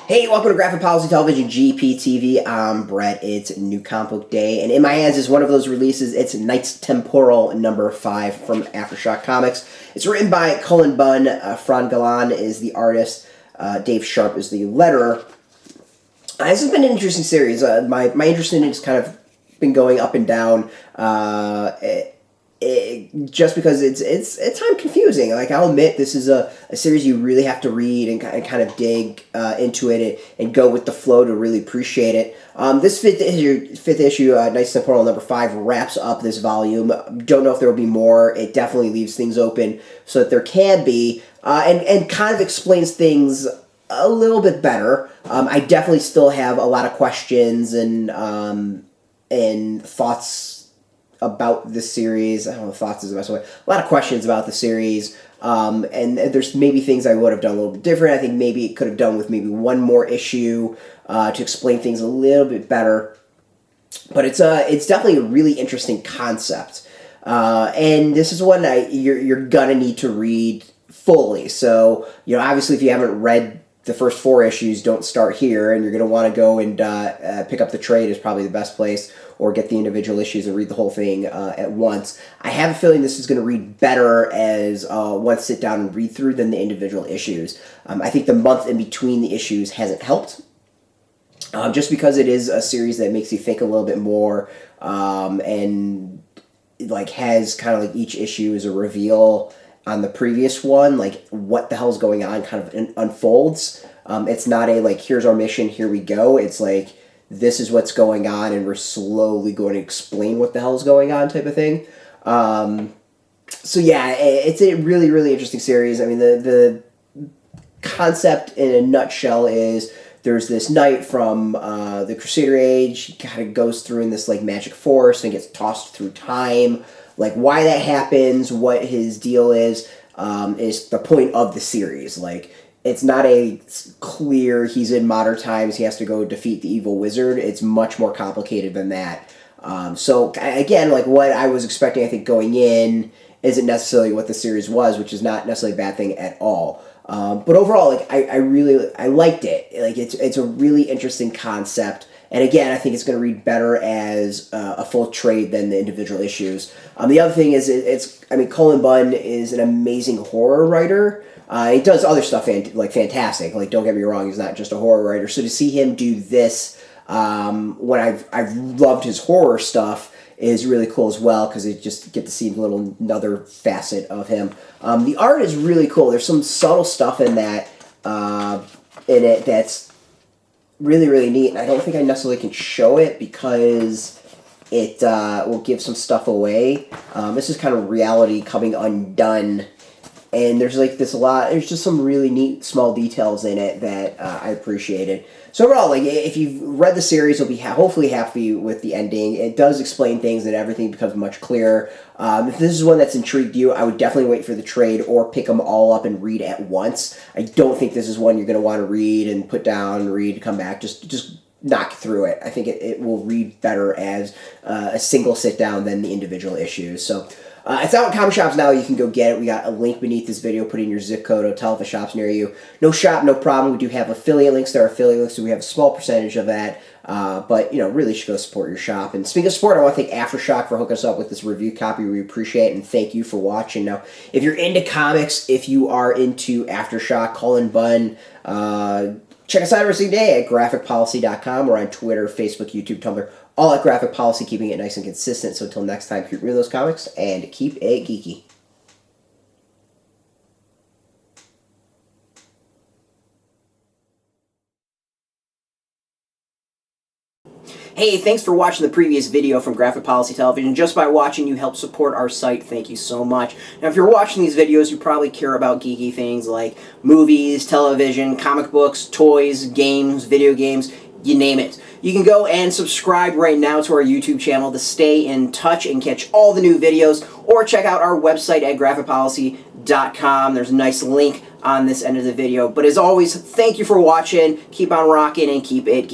Hey, welcome to Graphic Policy Television, GPTV. I'm Brett. It's New Comic Book Day, and in my hands is one of those releases. It's Knight's Temporal #5 from AfterShock Comics. It's written by Cullen, Bunn. Fran Galán is the artist. Dave Sharpe is the letterer. This has been an interesting series. My interest in it has kind of been going up and down. Just because it's time confusing. Like, I'll admit, this is a series you really have to read and kind of dig into it and go with the flow to really appreciate it. This fifth issue, Knight's Temporal #5, wraps up this volume. Don't know if there will be more. It definitely leaves things open so that there can be, and kind of explains things a little bit better. I definitely still have a lot of questions and thoughts about this series. I don't know if thoughts is the best way. A lot of questions about the series. And there's maybe things I would have done a little bit different. I think maybe it could have done with maybe one more issue to explain things a little bit better. But it's definitely a really interesting concept. And this is one you're gonna need to read fully. So, obviously if you haven't read the first 4 issues, don't start here, and you're going to want to go and pick up the trade is probably the best place, or get the individual issues and read the whole thing at once. I have a feeling this is going to read better as one sit down and read through than the individual issues. I think the month in between the issues hasn't helped, just because it is a series that makes you think a little bit more, and like has kind of like each issue is a reveal on the previous one, like what the hell's going on kind of unfolds. It's not a like, here's our mission, here we go. It's like, this is what's going on and we're slowly going to explain what the hell's going on type of thing. So yeah, it's a really, really interesting series. I mean, the concept in a nutshell is there's this knight from the Crusader Age. He kind of goes through in this like magic force and gets tossed through time. Like, why that happens, what his deal is the point of the series. Like, it's not a clear, he's in modern times, he has to go defeat the evil wizard. It's much more complicated than that. So, again, like, what I was expecting, I think, going in isn't necessarily what the series was, which is not necessarily a bad thing at all. But overall, like, I liked it. Like, it's a really interesting concept. And again, I think it's going to read better as a full trade than the individual issues. The other thing is, Cullen Bunn is an amazing horror writer. He does other stuff fantastic. Like, don't get me wrong, he's not just a horror writer. So to see him do this, when I've loved his horror stuff, is really cool as well, because you just get to see another facet of him. The art is really cool. There's some subtle stuff in that in it that's really, really neat. And I don't think I necessarily can show it because it will give some stuff away. This is kind of reality coming undone, and there's like there's just some really neat small details in it that I appreciated. So overall, like, if you've read the series, you'll be hopefully happy with the ending. It does explain things and everything becomes much clearer. If this is one that's intrigued you, I would definitely wait for the trade or pick them all up and read at once. I don't think this is one you're going to want to read and put down, read, come back. Just knock through it. I think it will read better as a single sit down than the individual issues. So it's out in comic shops now. You can go get it. We got a link beneath this video. Put in your zip code. It'll tell if a shop's near you. No shop, no problem. We do have affiliate links. There are affiliate links, so we have a small percentage of that. But, really should go support your shop. And speaking of support, I want to thank AfterShock for hooking us up with this review copy. We appreciate it, and thank you for watching. Now, if you're into comics, if you are into AfterShock, Cullen, Bunn, check us out every single day at graphicpolicy.com. We're on Twitter, Facebook, YouTube, Tumblr, all at Graphic Policy, keeping it nice and consistent. So until next time, keep reading those comics and keep it geeky. Hey, thanks for watching the previous video from Graphic Policy Television. Just by watching, you help support our site. Thank you so much. Now, if you're watching these videos, you probably care about geeky things like movies, television, comic books, toys, games, video games, you name it. You can go and subscribe right now to our YouTube channel to stay in touch and catch all the new videos, or check out our website at graphicpolicy.com. There's a nice link on this end of the video. But as always, thank you for watching. Keep on rocking and keep it geeky.